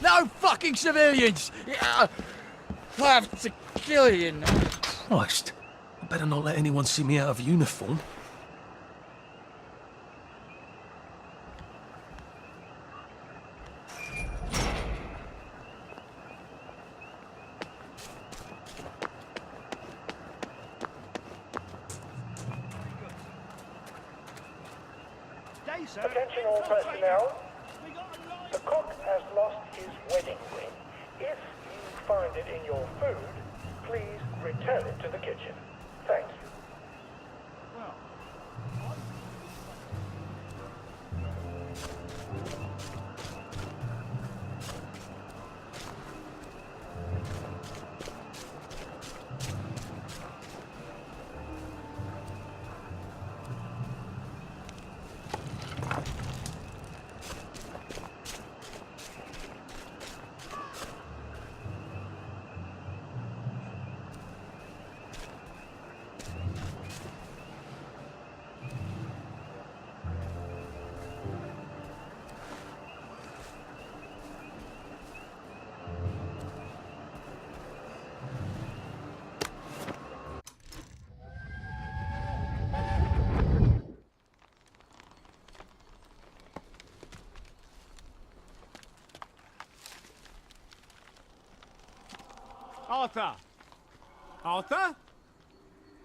No fucking civilians! I have to kill you now. Christ. I better not let anyone see me out of uniform. Attention all personnel. The cock has lost his wedding ring. If you find it in your food, please return it to the kitchen. Thank you. Arthur! Arthur?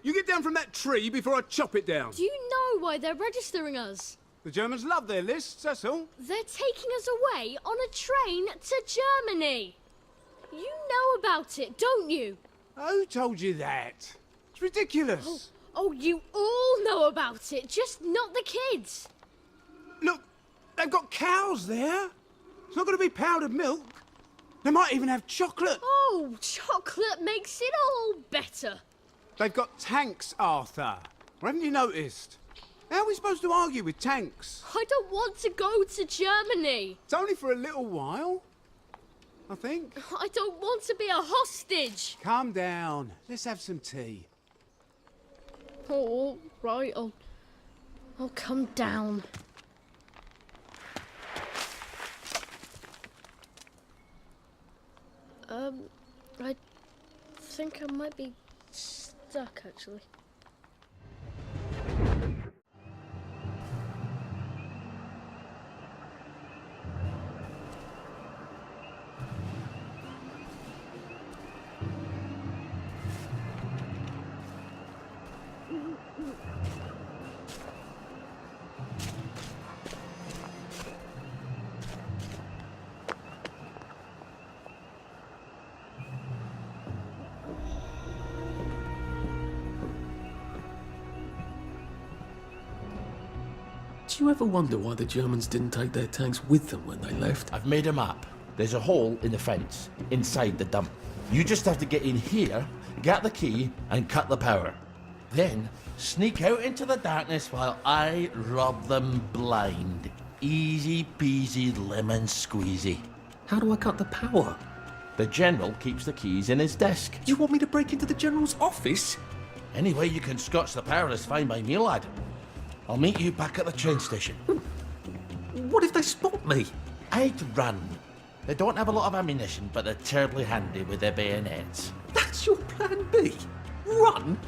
You get down from that tree before I chop it down. Do you know why they're registering us? The Germans love their lists, that's all. They're taking us away on a train to Germany. You know about it, don't you? Who told you that? It's ridiculous. Oh, you all know about it, just not the kids. Look, they've got cows there. It's not going to be powdered milk. They might even have chocolate. Oh, chocolate makes it all better. They've got tanks, Arthur. Or haven't you noticed? How are we supposed to argue with tanks? I don't want to go to Germany. It's only for a little while, I think. I don't want to be a hostage. Calm down. Let's have some tea. Oh, right, I'll come down. I think I might be stuck, actually. Do you ever wonder why the Germans didn't take their tanks with them when they left? I've made a map. There's a hole in the fence, inside the dump. You just have to get in here, get the key, and cut the power. Then, sneak out into the darkness while I rob them blind. Easy peasy lemon squeezy. How do I cut the power? The General keeps the keys in his desk. You want me to break into the General's office? Any way you can scotch the power is fine by me, lad. I'll meet you back at the train station. What if they spot me? I'd run. They don't have a lot of ammunition, but they're terribly handy with their bayonets. That's your plan B? Run?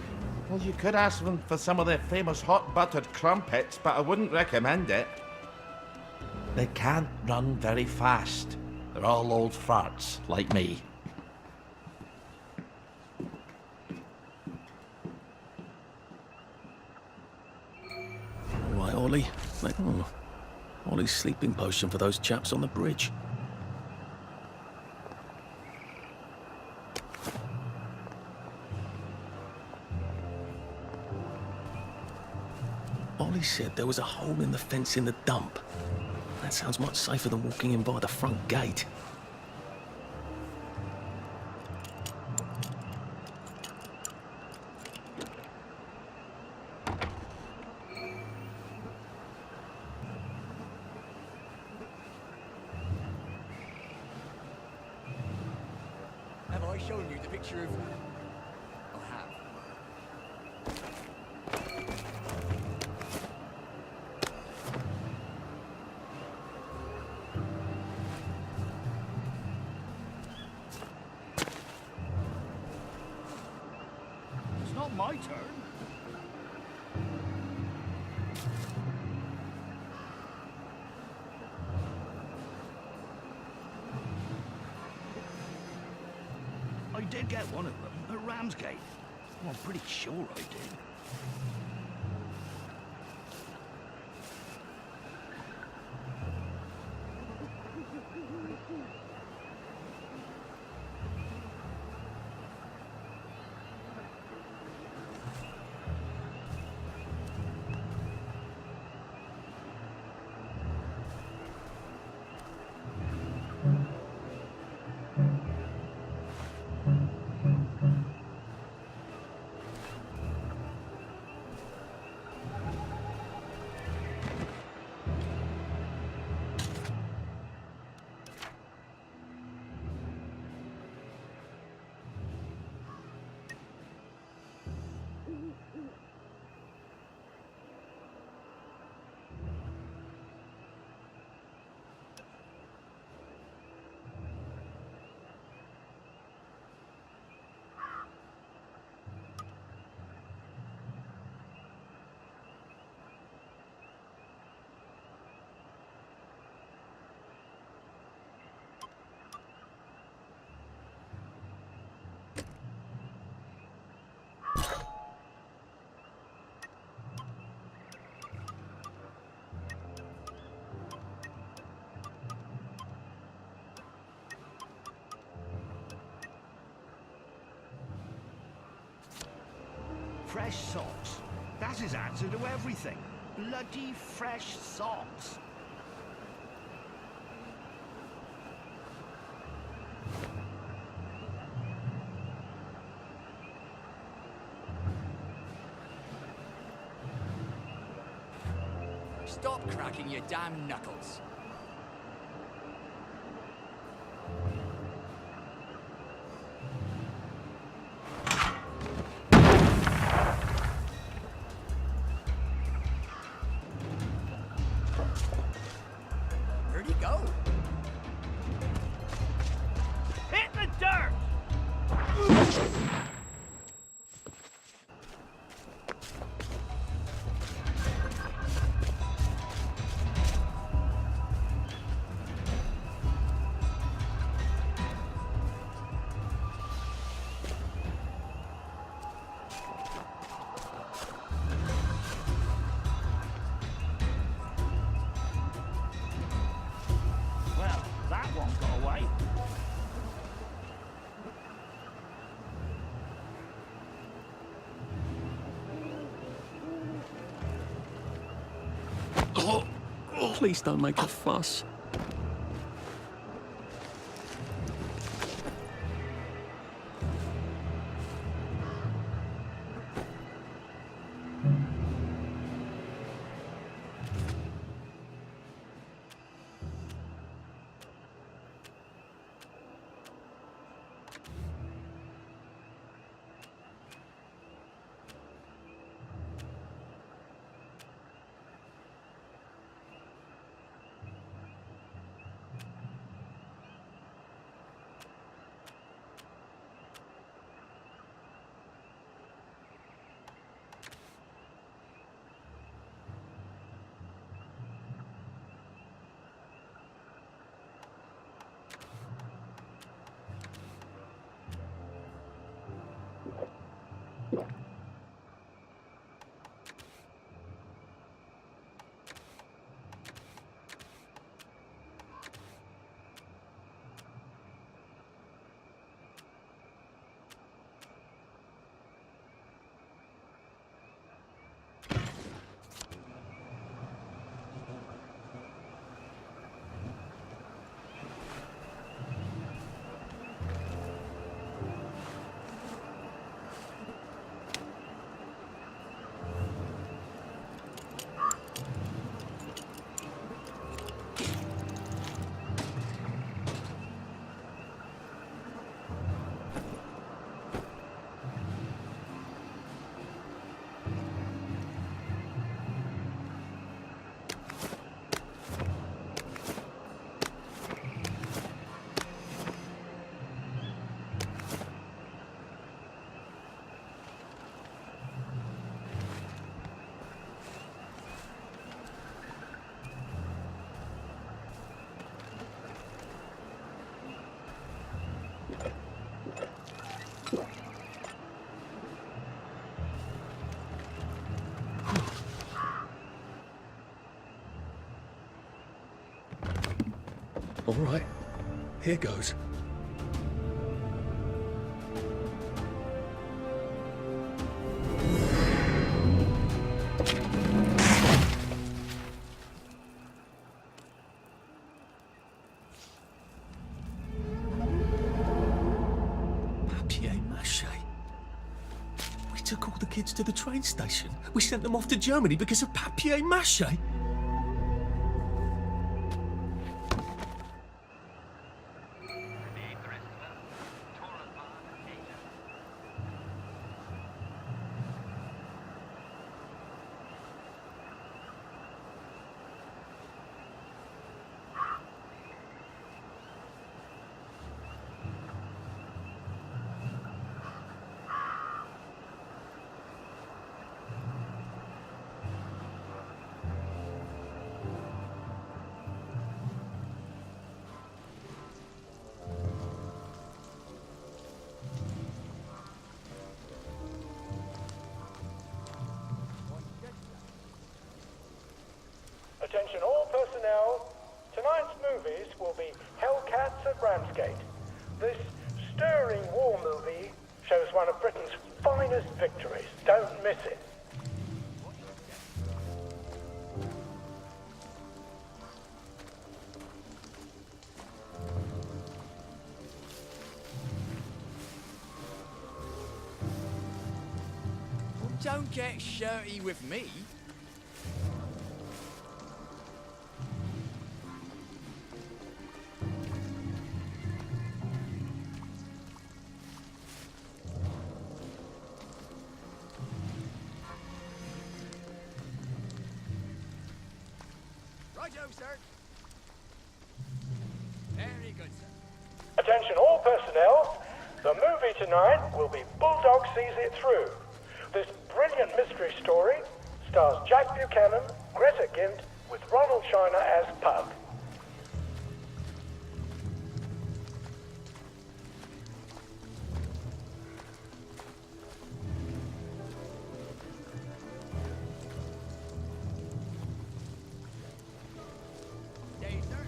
Well, you could ask them for some of their famous hot buttered crumpets, but I wouldn't recommend it. They can't run very fast. They're all old farts, like me. Right, Ollie. Ollie's sleeping potion for those chaps on the bridge. Ollie said there was a hole in the fence in the dump. That sounds much safer than walking in by the front gate. Have I shown you the picture of... I have. my turn. I did get one of them at Ramsgate. Well, I'm pretty sure I did. Fresh socks. That's his answer to everything. Bloody fresh socks. Stop cracking your damn knuckles. Where'd he go? Hit the dirt! Well, that one got away. Please don't make a fuss. All right, here goes. Papier-mâché. We took all the kids to the train station. We sent them off to Germany because of papier-mâché. Attention all personnel. Tonight's movies will be Hellcats at Ramsgate. This stirring war movie shows one of Britain's finest victories. Don't miss it. Well, don't get shirty with me. Righto, sir. Very good, sir. Attention all personnel. The movie tonight will be Bulldog Sees It Through. This brilliant mystery story stars Jack Buchanan, Greta Gint, with Ronald China as Pug. Stay, sir.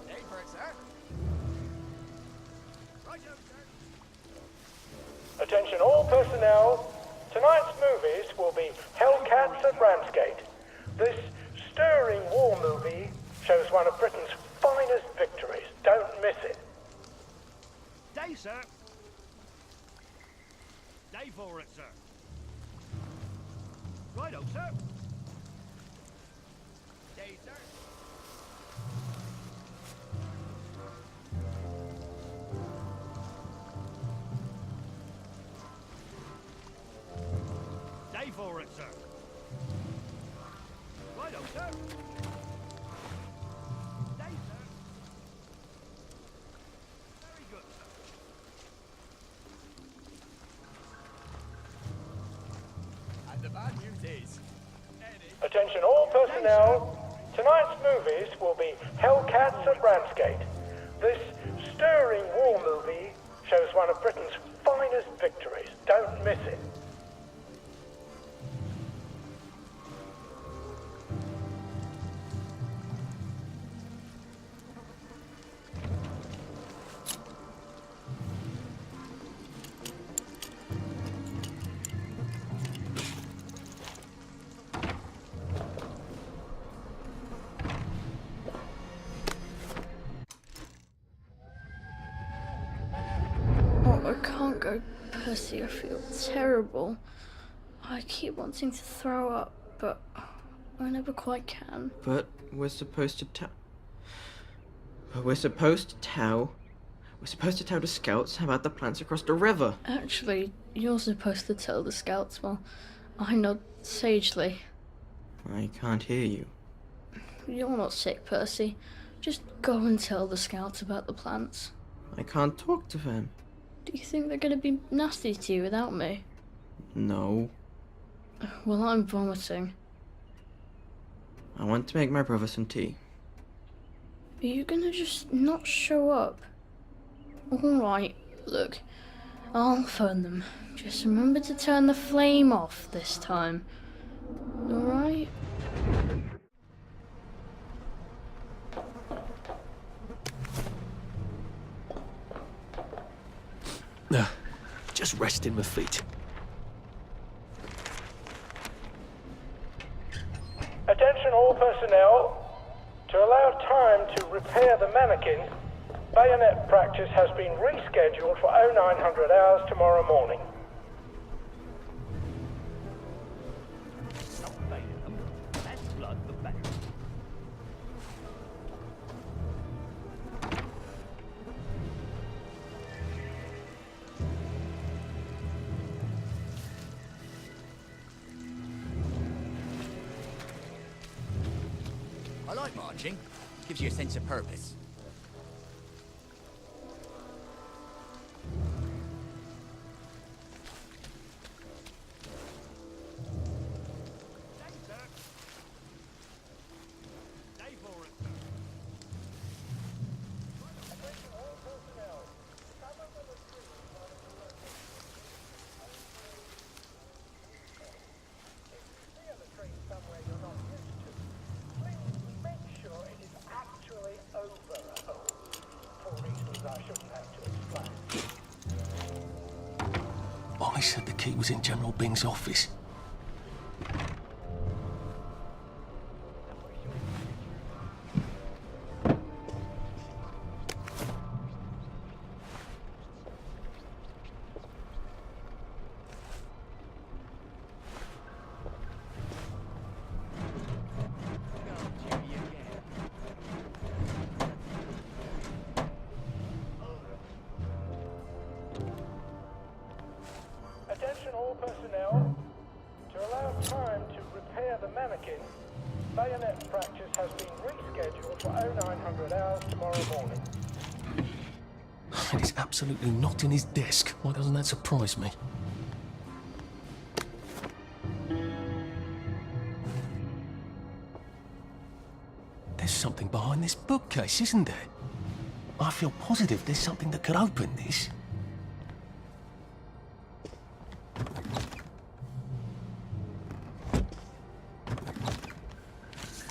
Stay for it, sir. Righto, sir. Attention all personnel. Tonight's movies will be Hellcats at Ramsgate. This stirring war movie shows one of Britain's finest victories. Don't miss it. Day, sir. Day for it, sir. Righto, sir. Stay, sir. Day for it, sir. Righto, sir. Day, sir. Very good, sir. And the bad news is, Eddie. Attention all personnel. Tonight's movies will be Hellcats at Ramsgate. This stirring war movie shows one of Britain's finest victories. Don't miss it. Oh, I can't go, Percy. I feel terrible. I keep wanting to throw up, but I never quite can. But we're supposed to tell. We're supposed to tell the scouts about the plants across the river. Actually, you're supposed to tell the scouts while I nod sagely. I can't hear you. You're not sick, Percy. Just go and tell the scouts about the plants. I can't talk to them. Do you think they're going to be nasty to you without me? No. Well, I'm vomiting. I want to make my brother some tea. Are you gonna just not show up? Alright, look, I'll phone them. Just remember to turn the flame off this time. Alright? Just resting my feet. Attention all personnel. To allow time to repair the mannequin, bayonet practice has been rescheduled for 0900 hours tomorrow morning. Stop baiting them. Less blood, the better. I like marching. Gives you a sense of purpose. I said the key was in General Bing's office. Attention all personnel. To allow time to repair the mannequin, bayonet practice has been rescheduled for 0900 hours tomorrow morning. And he's absolutely not in his desk. Why doesn't that surprise me? There's something behind this bookcase, isn't there? I feel positive there's something that could open this.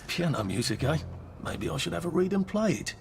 Piano music, eh? Maybe I should have a read and play it.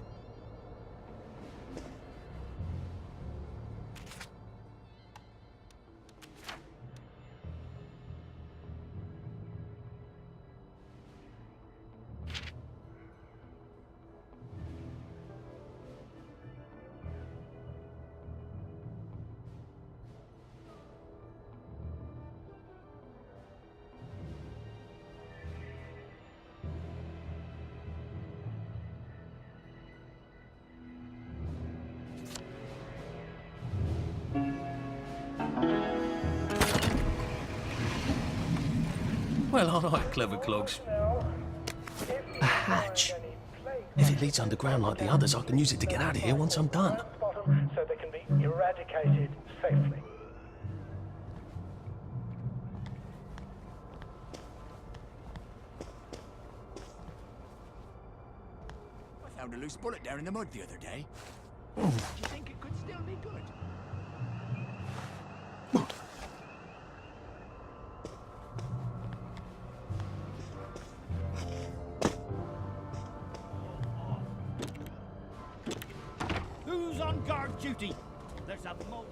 Well, all right, clever clogs. A hatch. If it leads underground like the others, I can use it to get out of here once I'm done. So they can be eradicated safely. I found a loose bullet down in the mud the other day. Do you think it could still be good? Who's on guard duty? There's a mole.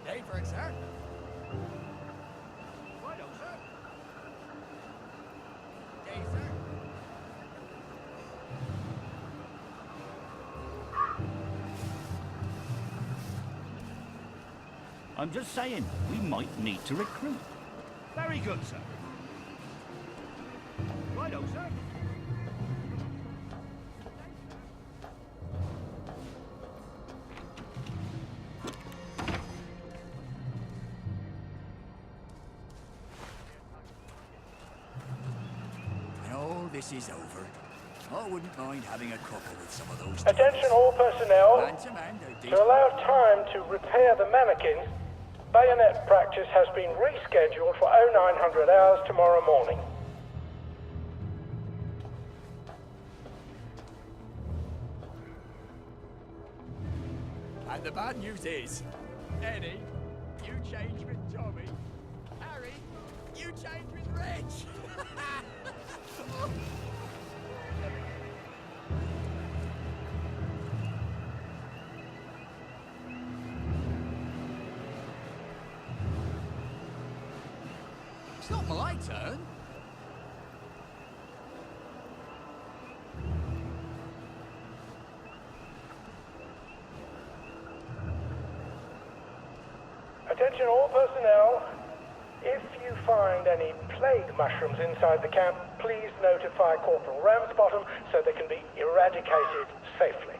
Day for it, sir. Righto, sir. Day, sir. I'm just saying, we might need to recruit. Very good, sir. Righto, sir. this is over, I wouldn't mind having a couple with some of those. Attention all personnel. Man to man, they're To decent. allow time to repair the mannequin, bayonet practice has been rescheduled for 0900 hours tomorrow morning. And the bad news is, Eddie, you changed with Tommy. Harry, you changed with Reg. It's not my turn. Attention all personnel. If you find any plague mushrooms inside the camp, please notify Corporal Ramsbottom so they can be eradicated safely.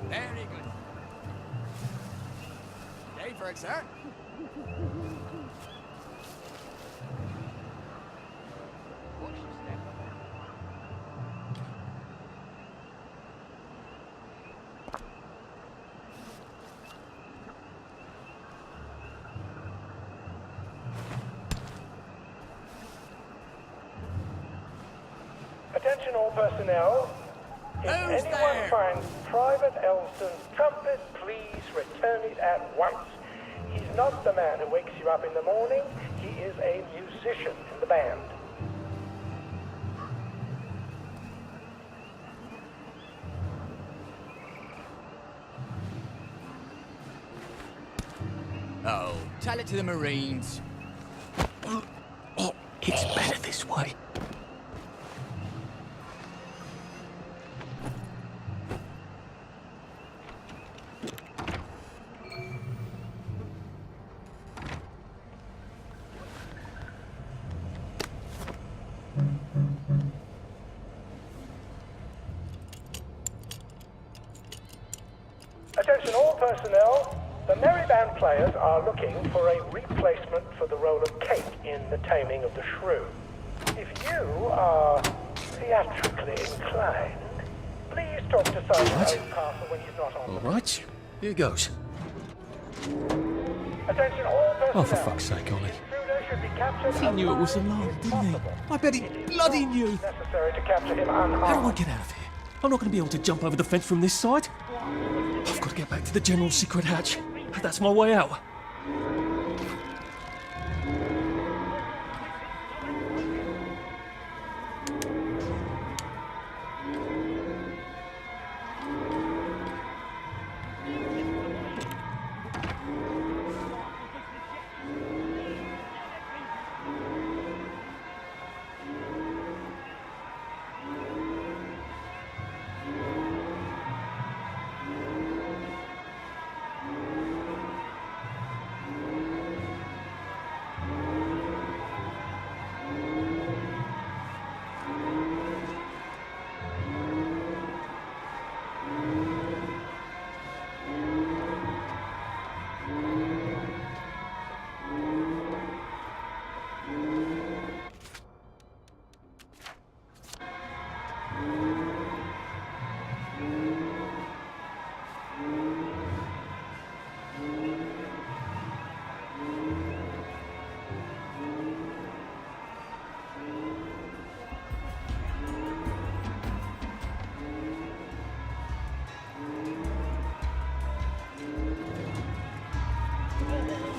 Very good. Ready for it, sir? Watch your step. Attention all personnel. If Who's anyone there? finds Private Elston's trumpet, please return it at once. He's not the man who wakes you up in the morning. He is a musician in the band. Oh, tell it to the Marines. It's better this way. Attention all personnel. The Merry Band players are looking for a replacement for the role of Kate in The Taming of the Shrew. If you are theatrically inclined, please talk to Sergeant Oldcastle when he's not on. All right, here goes. Attention all personnel. Oh, for fuck's sake, Ollie. Intruder should be captured He knew it was a as lie, fast as didn't he? possible. I bet he bloody knew. Necessary to capture him How do I unharmed. get out of here? I'm not going to be able to jump over the fence from this side. I've got to get back to the General's secret hatch. That's my way out.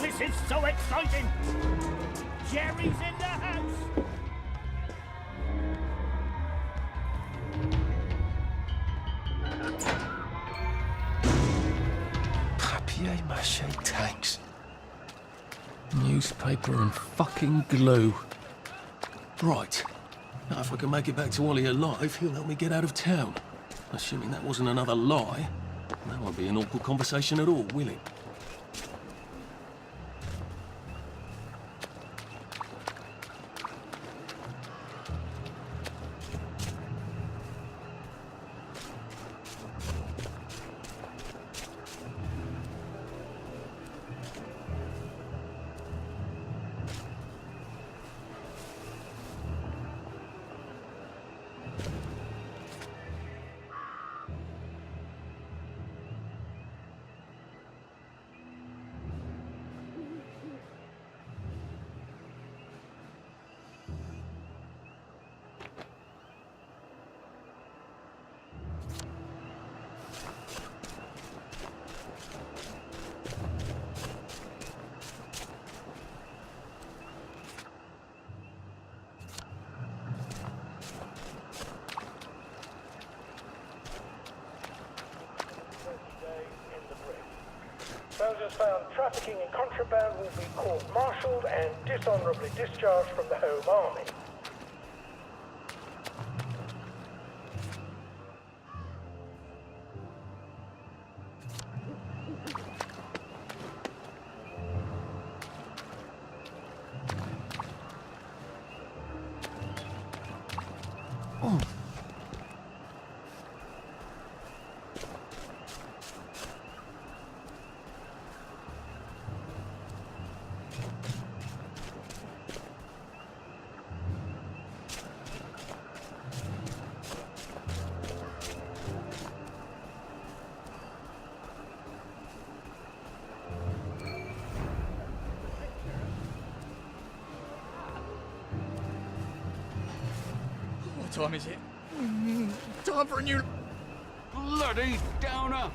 This is so exciting! Jerry's in the house! Papier-mâché tanks. Newspaper and fucking glue. Right. Now, if I can make it back to Ollie alive, he'll help me get out of town. Assuming that wasn't another lie. That won't be an awkward conversation at all, will it? Passengers found trafficking in contraband will be court-martialed and dishonorably discharged from the Home Army. What time is it? Time for a new... Bloody downer!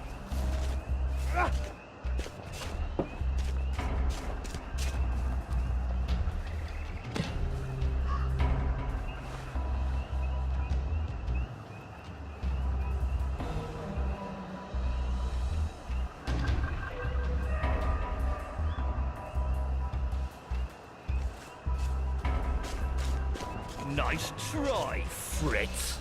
Nice try, Fritz.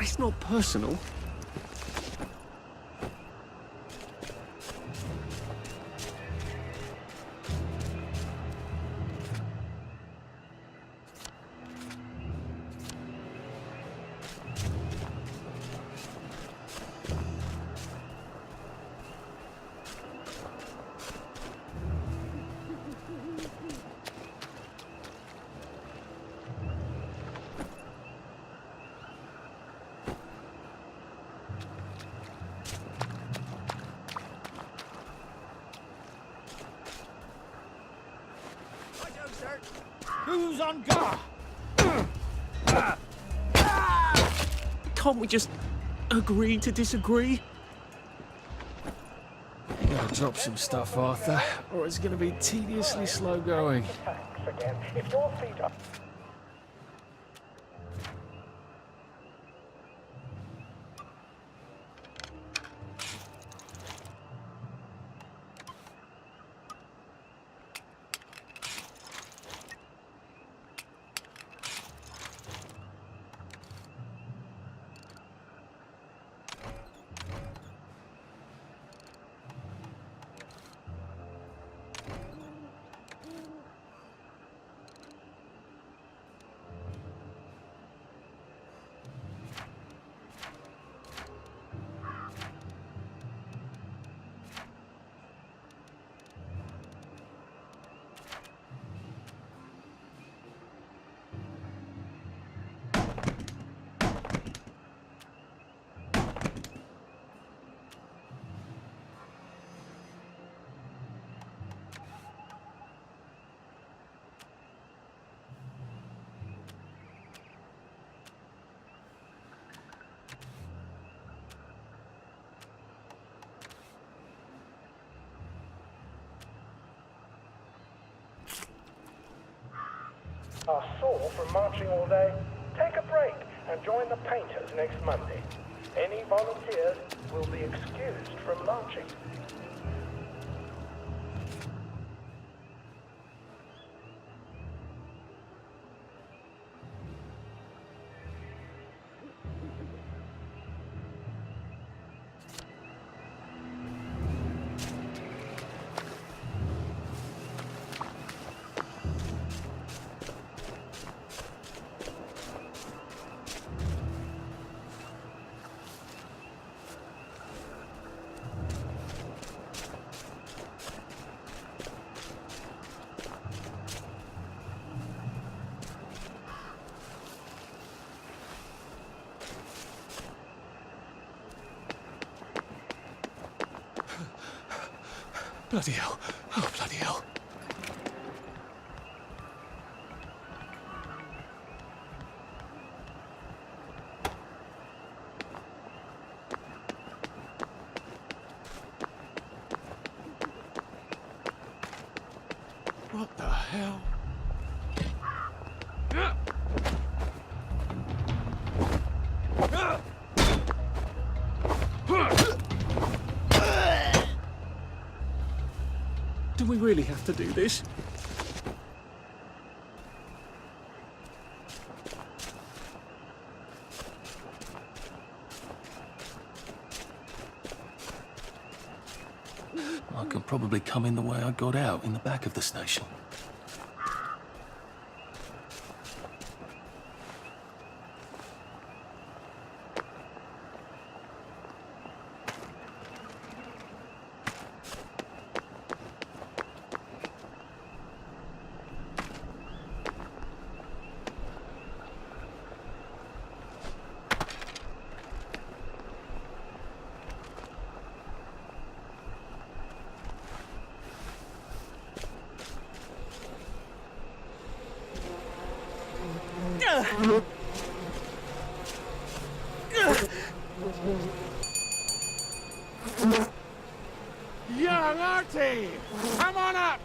It's not personal. Who's on guard? Can't we just agree to disagree? You gotta drop some stuff, Arthur, or it's gonna be tediously slow going. Thanks again. If your feet are... are sore from marching all day, take a break and join the painters next Monday. Any volunteers will be excused from marching. Bloody hell. Oh, bloody hell. hell? Do we really have to do this? I could probably come in the way I got out, in the back of the station. Young Artie! Come on up!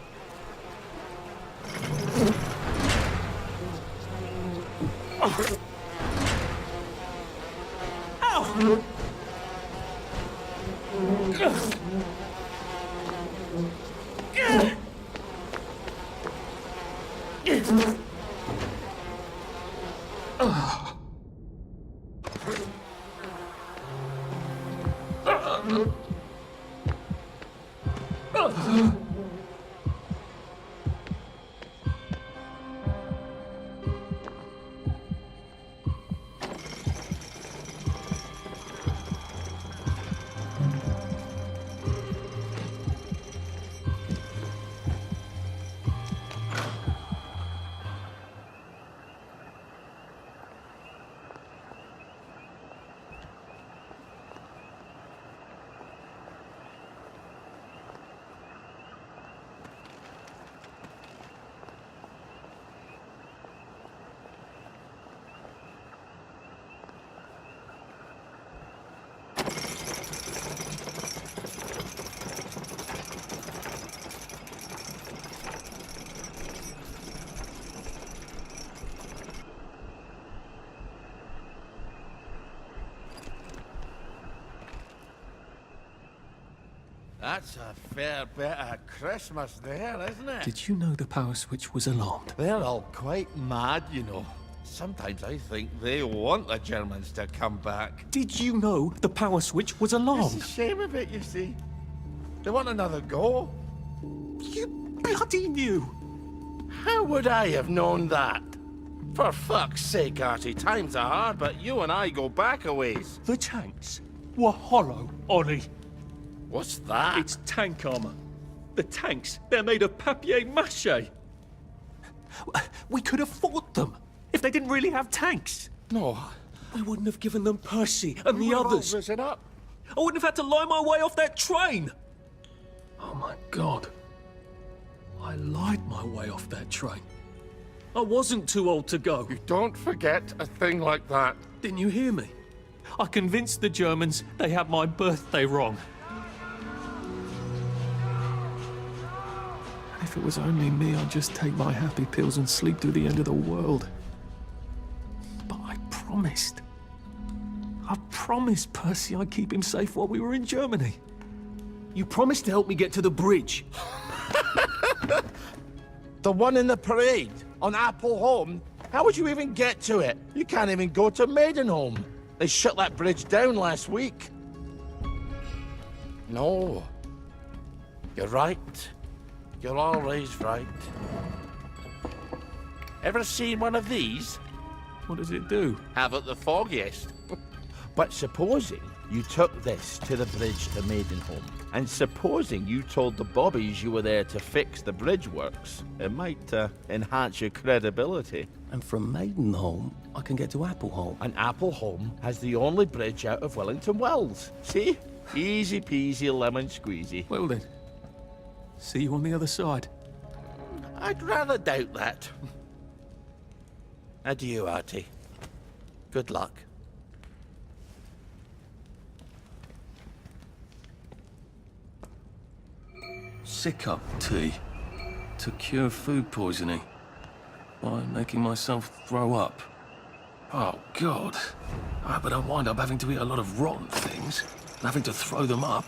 That's a fair bit of Christmas there, isn't it? Did you know the power switch was alarmed? They're all quite mad, you know. Sometimes I think they want the Germans to come back. Did you know the power switch was It's alarmed? a shame of it, you see. They want another go. You bloody knew! How would I have known that? For fuck's sake, Artie, times are hard, but you and I go back a ways. The tanks were hollow, Ollie. What's that? It's tank armor. The tanks, they're made of papier-mâché. We could have fought them if they didn't really have tanks. No. We wouldn't have given them Percy and the others. It up. I wouldn't have had to lie my way off that train. Oh my God. I lied my way off that train. I wasn't too old to go. You don't forget a thing like that. Didn't you hear me? I convinced the Germans they had my birthday wrong. If it was only me, I'd just take my happy pills and sleep through the end of the world. But I promised. I promised Percy I'd keep him safe while we were in Germany. You promised to help me get to the bridge. The one in the parade on Apple Home? How would you even get to it? You can't even go to Maidenholm. They shut that bridge down last week. No. You're right. You're always right. Ever seen one of these? What does it do? Haven't the foggiest. But supposing you took this to the bridge to Maidenholm, and supposing you told the bobbies you were there to fix the bridge works, it might enhance your credibility. And from Maidenholm, I can get to Appleholm. And Appleholm has the only bridge out of Wellington Wells. See? Easy peasy lemon squeezy. Well then, see you on the other side. I'd rather doubt that. Adieu, Artie. Good luck. Sick up tea. to cure food poisoning by making myself throw up. Oh, God. I bet I'll wind up having to eat a lot of rotten things and having to throw them up.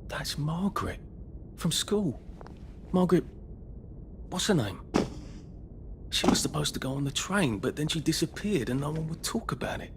That's Margaret. From school. Margaret... what's her name? She was supposed to go on the train, but then she disappeared and no one would talk about it.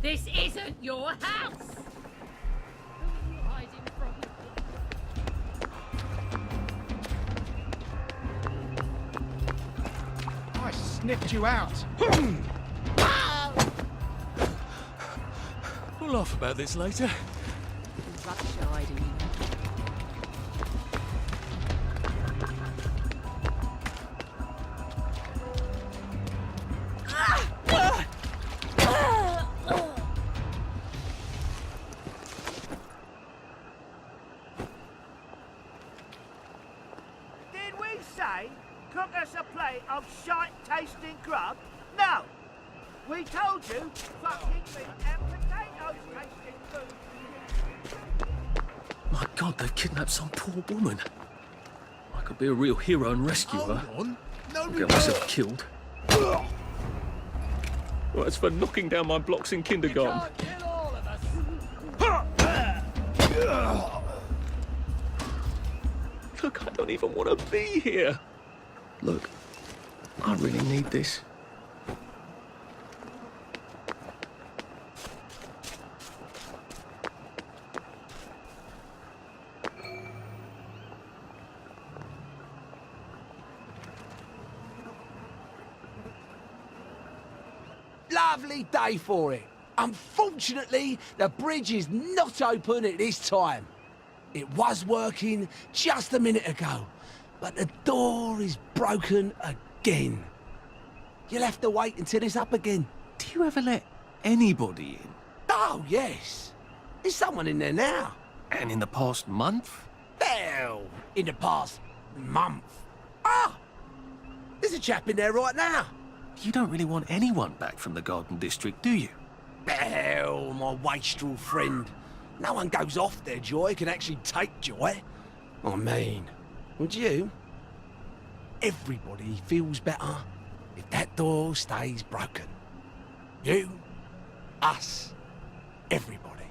This isn't your house! Who are you hiding from? I sniffed you out. We'll laugh about this later. Rubbish hiding, you know. Did we say cook us a plate of shite-tasting grub? No. We told you fucking meat and potatoes-tasting food. My God, they've kidnapped some poor woman. I could be a real hero and rescue her. Hold on. I'll get myself killed. Well, that's for knocking down my blocks in kindergarten. Can't kill all of us. Look, I don't even want to be here. Look, I really need this. Lovely day for it. Unfortunately, the bridge is not open at this time. It was working just a minute ago, but the door is broken again. You'll have to wait until it's up again. Do you ever let anybody in? Oh, yes. There's someone in there now. And in the past month? Well, in the past month. Ah! There's a chap in there right now. You don't really want anyone back from the Garden District, do you? Well, my wastrel friend. No one goes off their joy, can actually take joy. I mean, would you? Everybody feels better if that door stays broken. You, us, everybody.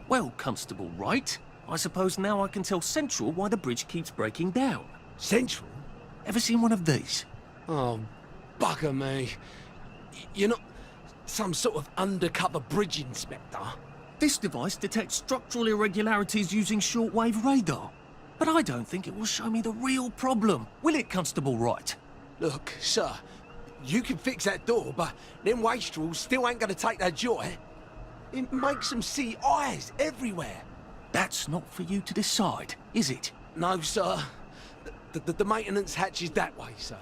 Well, Constable Wright, I suppose now I can tell Central why the bridge keeps breaking down. Central? Ever seen one of these? Oh, bugger me. You're not some sort of undercover bridge inspector? This device detects structural irregularities using shortwave radar. But I don't think it will show me the real problem. Will it, Constable Wright? Look, sir, you can fix that door, but them wastrels still ain't gonna take their joy. It makes them see eyes everywhere. That's not for you to decide, is it? No, sir. The maintenance hatch is that way, sir.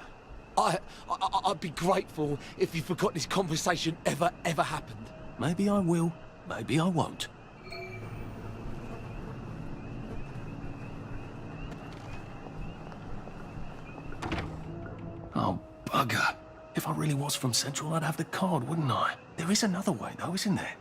I'd be grateful if you forgot this conversation ever happened. Maybe I will, maybe I won't. Oh, bugger. If I really was from Central, I'd have the card, wouldn't I? There is another way, though, isn't there?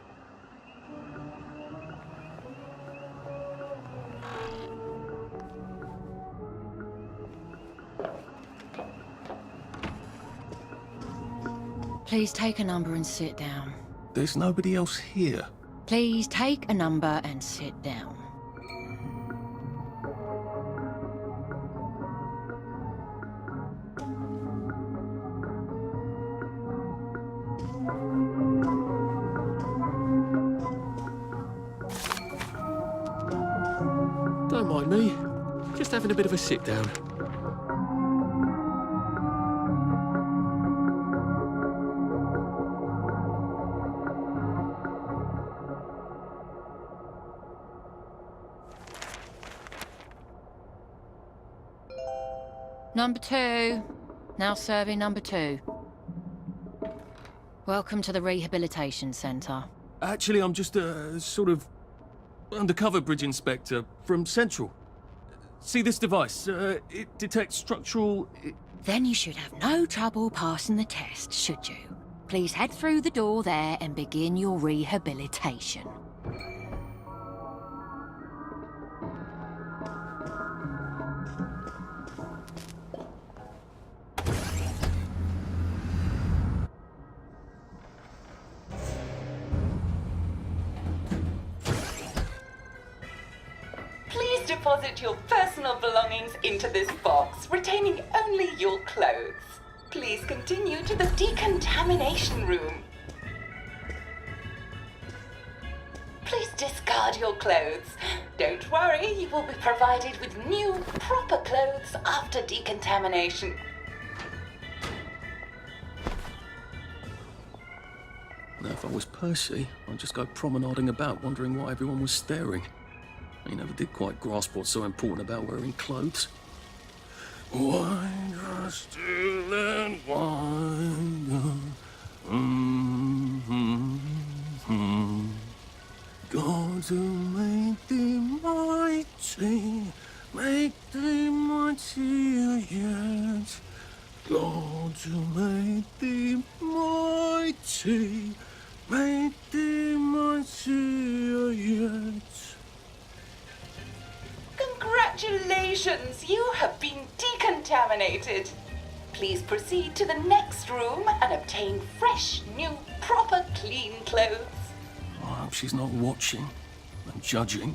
Please take a number and sit down. There's nobody else here. Please take a number and sit down. Don't mind me. Just having a bit of a sit down. Number 2. Now serving number 2. Welcome to the Rehabilitation Centre. Actually, I'm just a sort of undercover bridge inspector from Central. See this device? It detects structural... Then you should have no trouble passing the test, should you? Please head through the door there and begin your rehabilitation. Please deposit your personal belongings into this box, retaining only your clothes. Please continue to the decontamination room. Please discard your clothes. Don't worry, you will be provided with new, proper clothes after decontamination. Now, if I was Percy, I'd just go promenading about, wondering why everyone was staring. He never did quite grasp what's so important about wearing clothes. Wine still and wine. God to make thee mighty, make thee mightier yet. God to make thee mighty, make thee mightier yet. Congratulations, you have been decontaminated. Please proceed to the next room and obtain fresh, new, proper, clean clothes. I hope she's not watching and judging.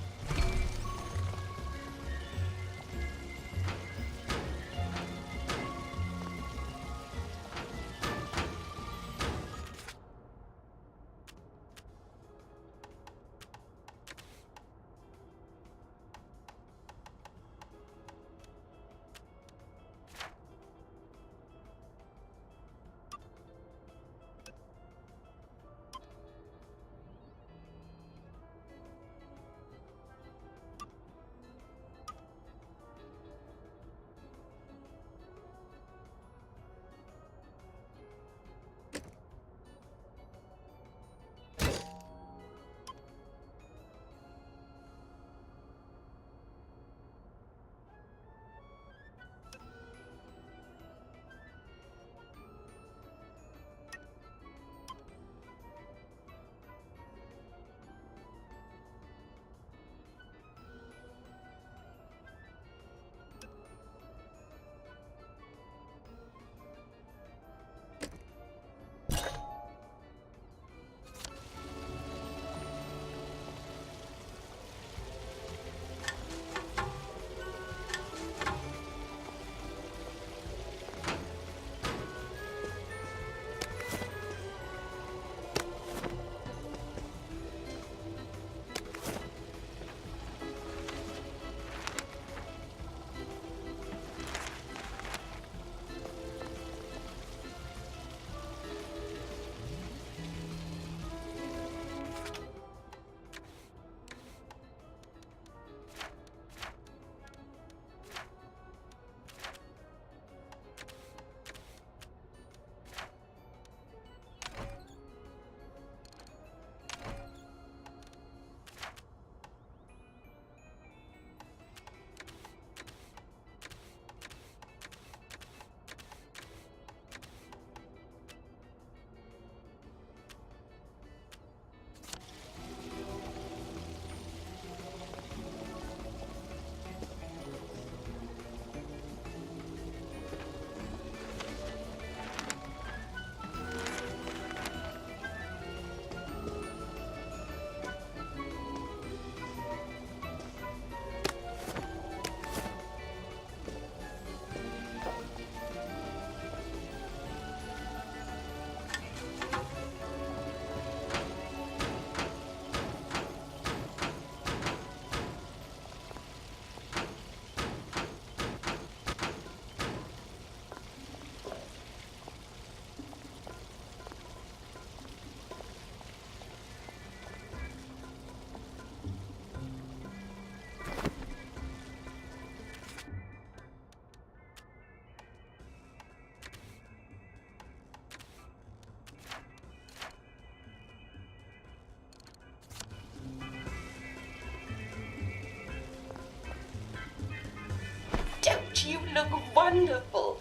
Wonderful.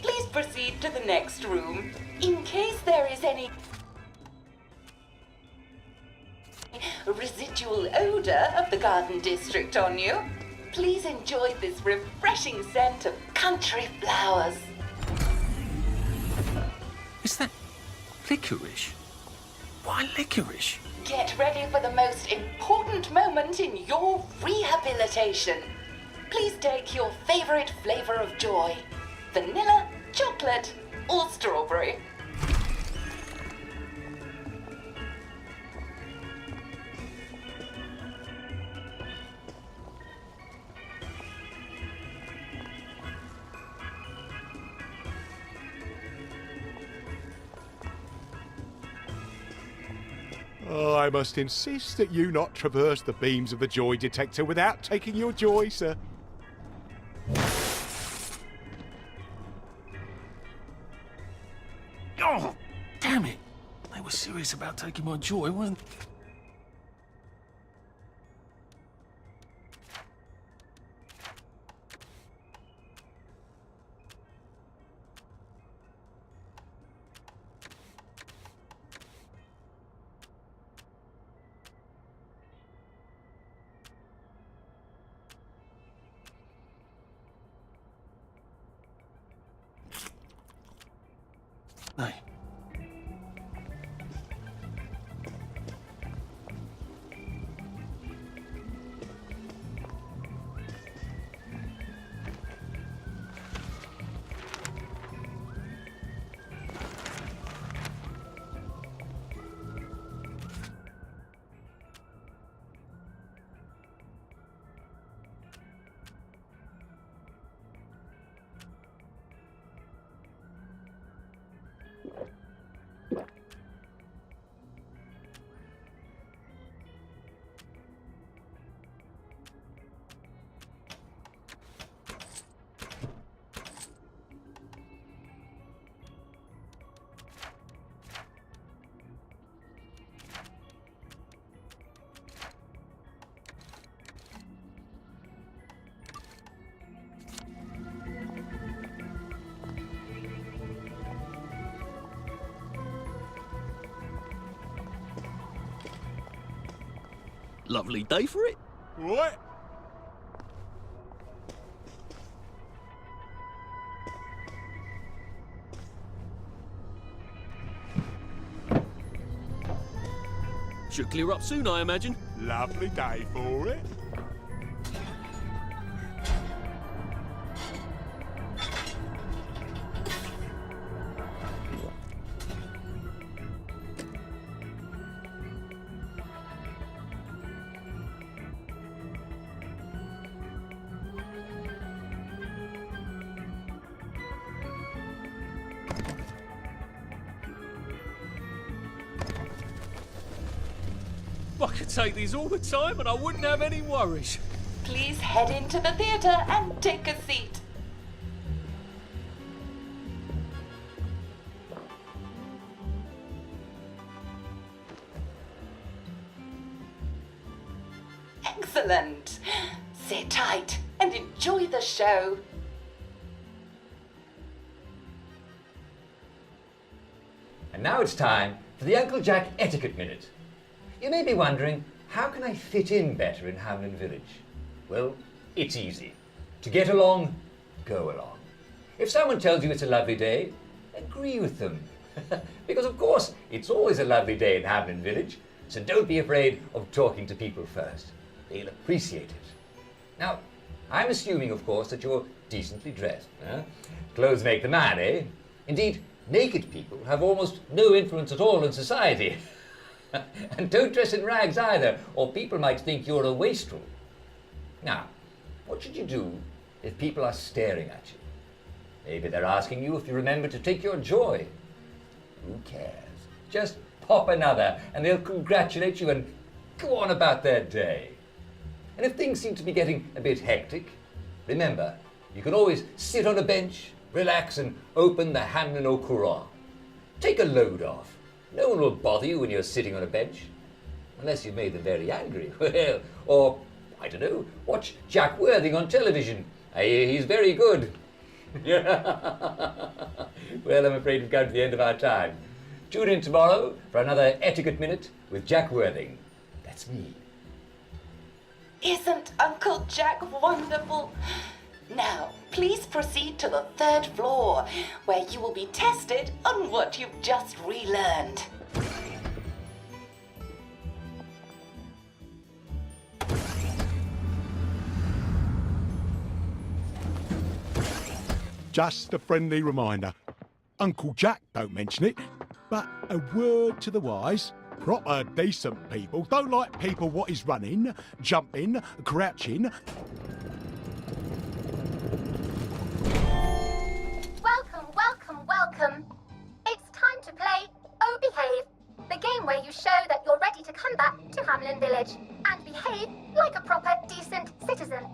Please proceed to the next room. In case there is any residual odor of the Garden District on you, please enjoy this refreshing scent of country flowers. Is that licorice? Why licorice? Get ready for the most important moment in your rehabilitation. Please take your favorite flavor of joy. Vanilla, chocolate, or strawberry. Oh, I must insist that you not traverse the beams of the joy detector without taking your joy, sir. Oh, damn it. They were serious about taking my joy, weren't they? Hey. Lovely day for it. What? Should clear up soon, I imagine. Lovely day for it. I could take these all the time and I wouldn't have any worries. Please head into the theater and take a seat. Excellent. Sit tight and enjoy the show. And now it's time for the Uncle Jack Etiquette Minute. You may be wondering, how can I fit in better in Hamlin Village? Well, it's easy. To get along, go along. If someone tells you it's a lovely day, agree with them. Because of course, it's always a lovely day in Hamlin Village, so don't be afraid of talking to people first. They'll appreciate it. Now, I'm assuming, of course, that you're decently dressed. Clothes make the man, eh? Indeed, naked people have almost no influence at all in society. And don't dress in rags either, or people might think you're a wastrel. Now, what should you do if people are staring at you? Maybe they're asking you if you remember to take your joy. Who cares? Just pop another and they'll congratulate you and go on about their day. And if things seem to be getting a bit hectic, remember, you can always sit on a bench, relax and open the Hamlin au Courant. Take a load off. No one will bother you when you're sitting on a bench. Unless you've made them very angry. Well, or, I don't know, watch Jack Worthing on television. I hear he's very good. Well, I'm afraid we've come to the end of our time. Tune in tomorrow for another Etiquette Minute with Jack Worthing. That's me. Isn't Uncle Jack wonderful? Now, please proceed to the 3rd floor, where you will be tested on what you've just relearned. Just a friendly reminder. Uncle Jack don't mention it, but a word to the wise. Proper decent people don't like people what is running, jumping, crouching. Welcome, welcome, welcome. It's time to play Oh Behave, the game where you show that you're ready to come back to Hamlin Village and behave like a proper, decent citizen.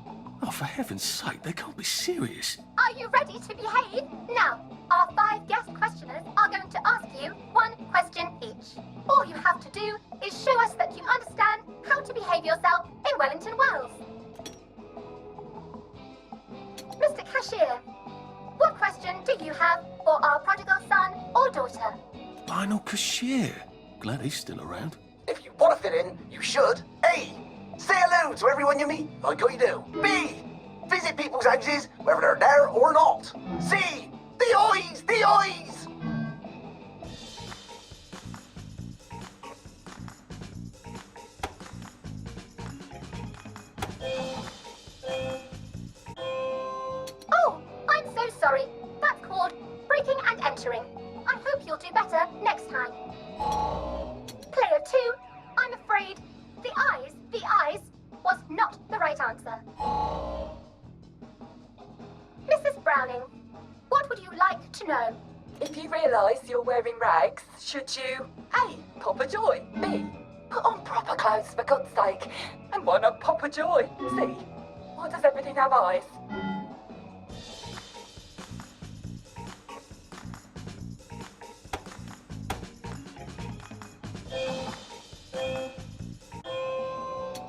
Oh, for heaven's sake, they can't be serious. Are you ready to behave? Now, our 5 guest questioners are going to ask you 1 question each. All you have to do is show us that you understand how to behave yourself in Wellington, Wales. Mr. Cashier, what question do you have for our prodigal son or daughter? Lionel Cashier. Glad he's still around. If you want to fit in, you should. A. Say hello to everyone you meet, like how you do. B. Visit people's houses, whether they're there or not. C. The eyes! The eyes! Oh, I'm so sorry. That's called breaking and entering. I hope you'll do better next time. Player 2, I'm afraid the eyes was not the right answer. Mrs. Browning, what would you like to know? If you realise you're wearing rags, should you A. Pop a joy, B. Put on proper clothes for God's sake, and why not pop a joy, C. Why does everything have eyes?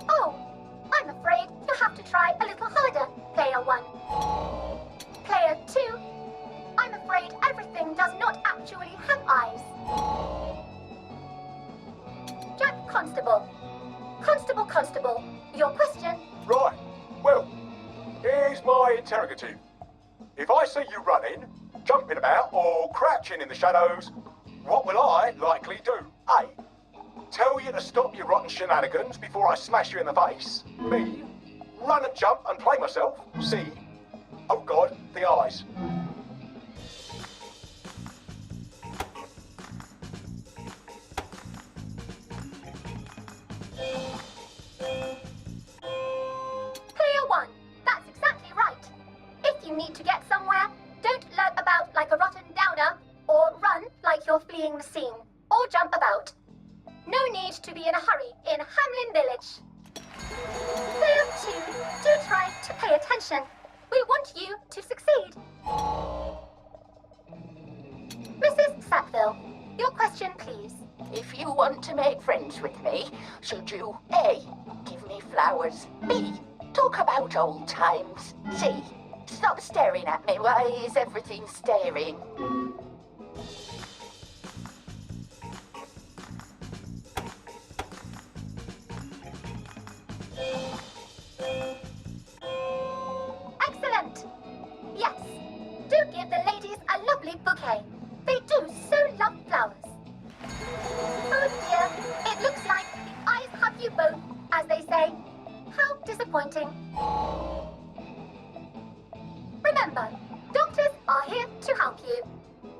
Oh, I'm afraid you have to try a little harder, Player 1. Player 2, I'm afraid everything does not actually have eyes. Jack Constable. Constable, your question? Right. Well, here's my interrogative. If I see you running, jumping about, or crouching in the shadows, what will I likely do? A. Tell you to stop your rotten shenanigans before I smash you in the face. B. Run and jump and play myself. C. Oh God, the eyes. Player 1, that's exactly right. If you need to get somewhere, don't lurk about like a rotten downer, or run like you're fleeing the scene, or jump about. No need to be in a hurry in Hamlin Village. Player 2, do try to pay attention. We want you to succeed. Mrs. Sackville, your question, please. If you want to make friends with me, should you A. Give me flowers, B. Talk about old times, C. Stop staring at me, why is everything staring? Excellent! Yes, do give the ladies a lovely bouquet. They do so love flowers. Oh dear, it looks like the eyes have you both, as they say. How disappointing. Remember, doctors are here to help you.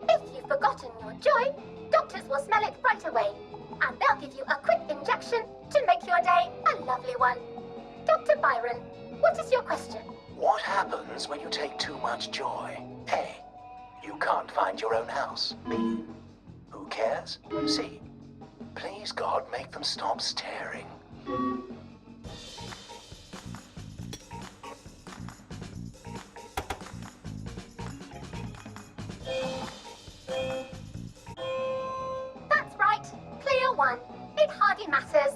If you've forgotten your joy, doctors will smell it right away, and they'll give you a quick injection to make your day a lovely one. Dr. Byron, what is your question? What happens when you take too much joy? A. You can't find your own house. B. Who cares? C. Please God, make them stop staring. That's right, Player 1. It hardly matters.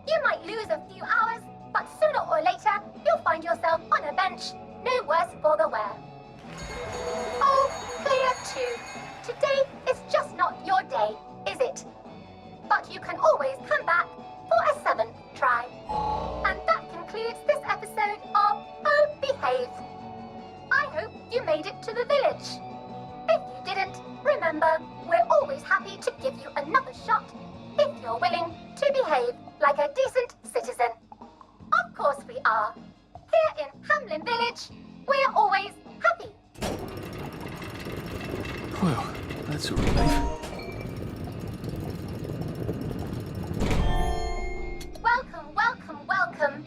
You might lose a few hours, but sooner or later, you'll find yourself on a bench, no worse for the wear. behaved. I hope you made it to the village. If you didn't, remember, we're always happy to give you another shot if you're willing to behave like a decent citizen. Of course we are. Here in Hamlin Village, we're always happy. Well, that's a relief. Welcome, welcome, welcome.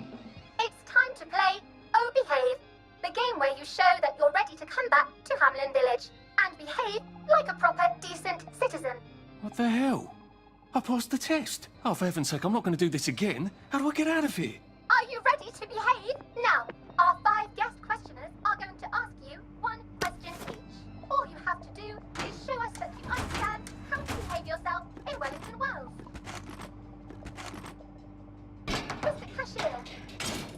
It's time to play Oh Behave, the game where you show that you're ready to come back to Hamlin Village and behave like a proper, decent citizen. What the hell? I passed the test. Oh, for heaven's sake, I'm not going to do this again. How do I get out of here? Are you ready to behave? Now, our 5 guest questioners are going to ask you 1 question each. All you have to do is show us that you understand how to behave yourself in Wellington Wells. Mr. Cashier,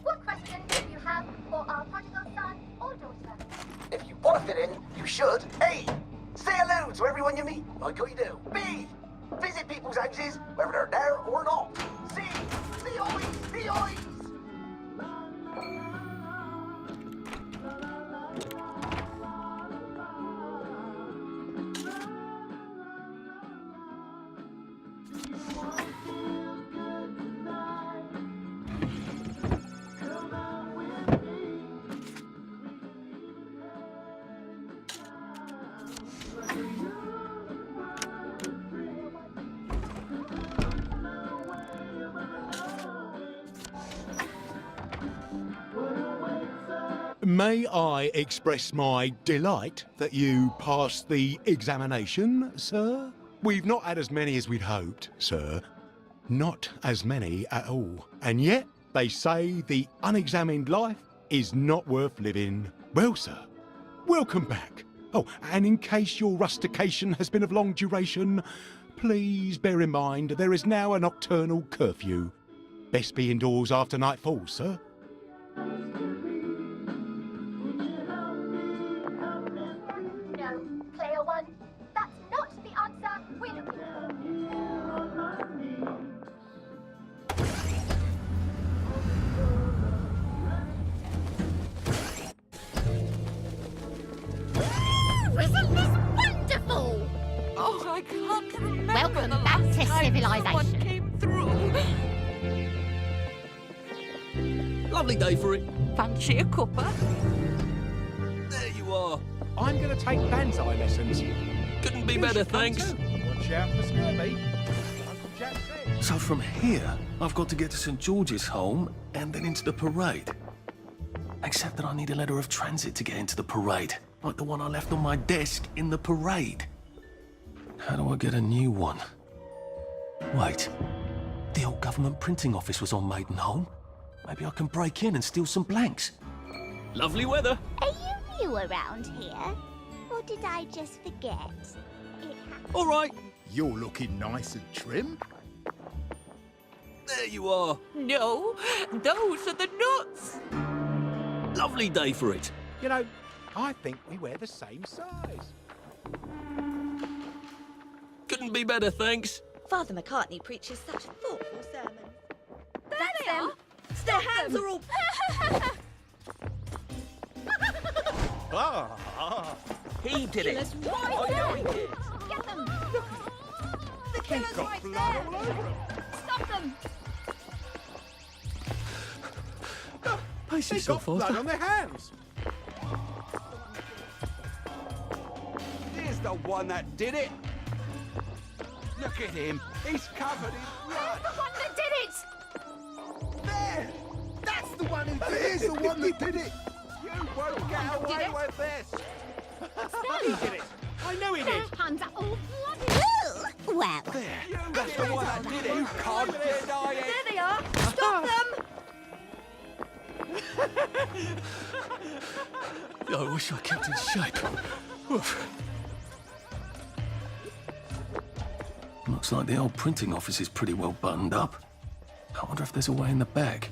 what question do you have for our prodigal son or daughter? If you want to fit in, you should. A. Say hello to everyone you meet, like how you do. B. Visit people's houses, whether they're there or not. C. The eyes, the eyes. May I express my delight that you passed the examination, sir? We've not had as many as we'd hoped, sir. Not as many at all. And yet, they say the unexamined life is not worth living. Well, sir, welcome back. Oh, and in case your rustication has been of long duration, please bear in mind there is now a nocturnal curfew. Best be indoors after nightfall, sir. No, player 1, that's not the answer we're looking for. Isn't this wonderful? Oh, I can't remember. Welcome the back last to time civilization. someone came through. Lovely day for it. Fancy a cuppa? There you are. I'm going to take banzai lessons. Couldn't be You better, should come thanks. too. Watch out for scurvy. Uncle Jack said. So from here, I've got to get to St. George's home and then into the parade. Except that I need a letter of transit to get into the parade, like the one I left on my desk in the parade. How do I get a new one? Wait, the old government printing office was on Maidenholm. Maybe I can break in and steal some blanks. Lovely weather. Are you new around here? Or did I just forget? All right. You're looking nice and trim. There you are. No, those are the nuts. Lovely day for it. You know, I think we wear the same size. Couldn't be better, thanks. Father McCartney preaches such thoughtful sermons. That's them. Their hands are all... He did it. I know he did. Get them. The killer's got right blood there. all over him. Stop them. Pace They've yourself, got blood Foster. on their hands. Here's the one that did it. Look at him. He's covered in blood. The one that did it. There! That's the one who did it! He's the one that did it! You won't get away with this. He did it. I know he did. Their hands are all bloody. Well, That's the one that did it. You can't deny it. There they are. Stop them. I wish I kept in shape. Oof. Looks like the old printing office is pretty well buttoned up. I wonder if there's a way in the back.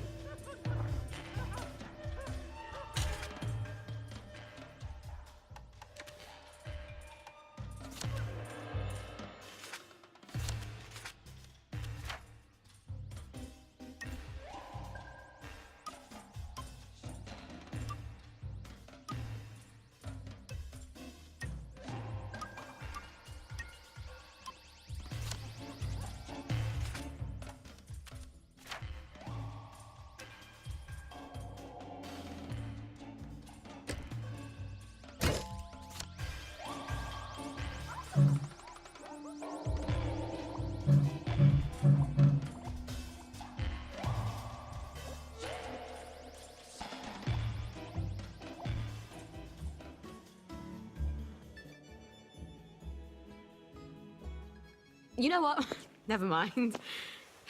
You know what? Never mind.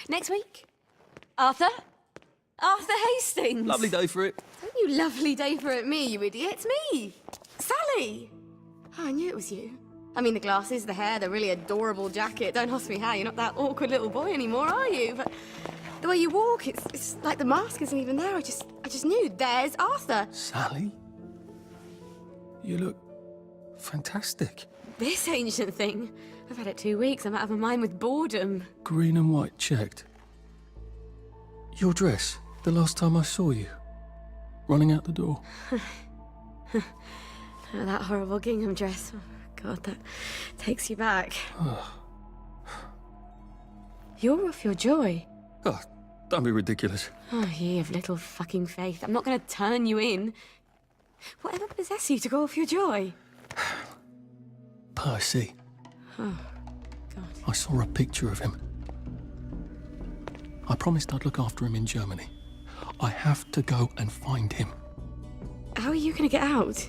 Next week? Arthur? Arthur Hastings! Lovely day for it. Don't you lovely day for it me, you idiot. It's me! Sally! Oh, I knew it was you. I mean, the glasses, the hair, the really adorable jacket. Don't ask me how. You're not that awkward little boy anymore, are you? But the way you walk, it's like the mask isn't even there. I just knew. There's Arthur. Sally? You look fantastic. This ancient thing. I've had it 2 weeks. I'm out of my mind with boredom. Green and white checked. Your dress, the last time I saw you. Running out the door. Oh, that horrible gingham dress. Oh, God, that takes you back. You're off your joy. Oh, don't be ridiculous. Oh, you have little fucking faith. I'm not going to turn you in. Whatever possesses you to go off your joy? Percy. Oh, God. I saw a picture of him. I promised I'd look after him in Germany. I have to go and find him. How are you going to get out?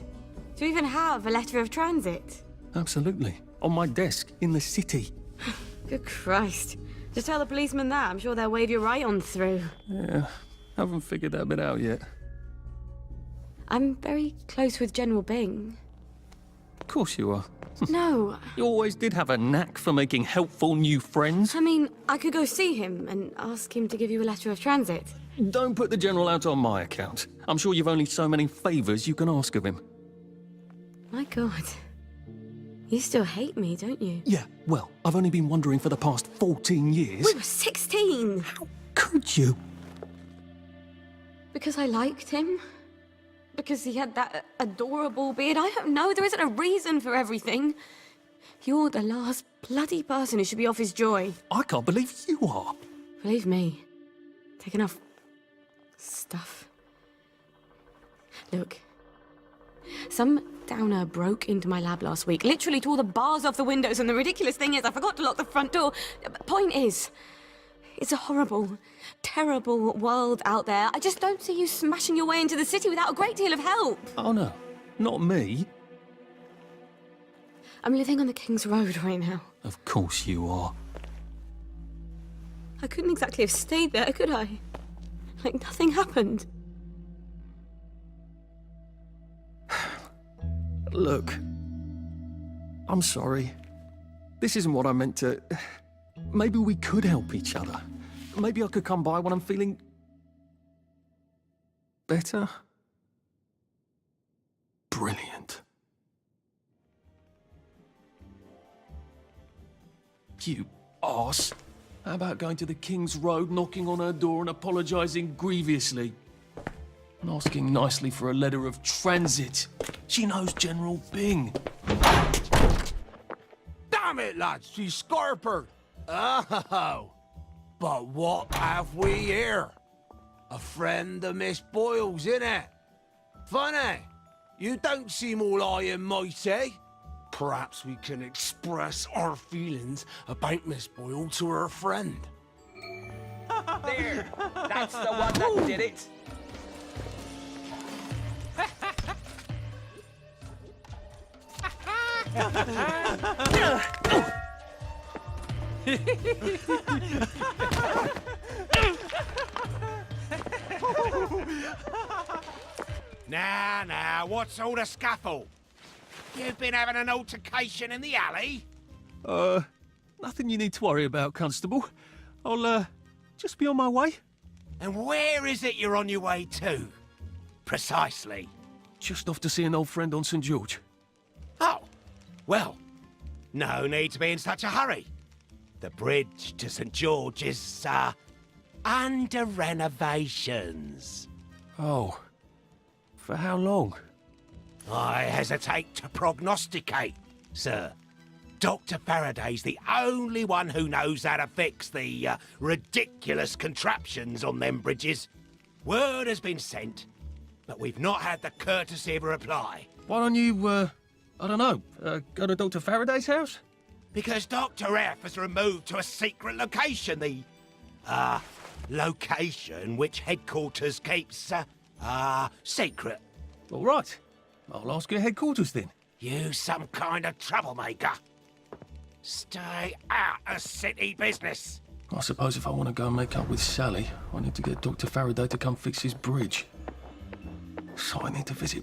Do you even have a letter of transit? Absolutely. On my desk, in the city. Good Christ. Just tell the policeman that. I'm sure they'll wave you right on through. Yeah, haven't figured that bit out yet. I'm very close with General Bing. Of course you are. No. You always did have a knack for making helpful new friends. I mean, I could go see him and ask him to give you a letter of transit. Don't put the General out on my account. I'm sure you've only so many favours you can ask of him. My God. You still hate me, don't you? Yeah, well, I've only been wondering for the past 14 years. We were 16! How could you? Because I liked him? Because he had that adorable beard? I don't know, there isn't a reason for everything. You're the last bloody person who should be off his joy. I can't believe you are. Believe me. Take enough stuff. Look. Some downer broke into my lab last week, literally tore the bars off the windows, and the ridiculous thing is I forgot to lock the front door. Point is, it's a horrible, terrible world out there. I just don't see you smashing your way into the city without a great deal of help. Oh no, not me. I'm living on the King's Road right now. Of course you are. I couldn't exactly have stayed there, could I? Like nothing happened. Look, I'm sorry. This isn't what I meant to... Maybe we could help each other. Maybe I could come by when I'm feeling... better? Brilliant. You arse. How about going to the King's Road, knocking on her door and apologising grievously? And asking nicely for a letter of transit. She knows General Bing. Damn it, lads, she's scarpered. Oh, but what have we here? A friend of Miss Boyle's, innit? Funny, you don't seem all high and mighty. Perhaps we can express our feelings about Miss Boyle to her friend. There, that's the one that did it. Now, what's all the scuffle? You've been having an altercation in the alley? Nothing you need to worry about, Constable. I'll, just be on my way. And where is it you're on your way to? Precisely. Just off to see an old friend on St. George. Oh, well, no need to be in such a hurry. The bridge to St. George is, under renovations. Oh. For how long? I hesitate to prognosticate, sir. Dr. Faraday's the only one who knows how to fix the ridiculous contraptions on them bridges. Word has been sent, but we've not had the courtesy of a reply. Why don't you, I don't know, go to Dr. Faraday's house? Because Dr. F has removed to a secret location, the, location which headquarters keeps, secret. All right. I'll ask your headquarters then. You some kind of troublemaker. Stay out of city business. I suppose if I want to go and make up with Sally, I need to get Dr. Faraday to come fix his bridge. So I need to visit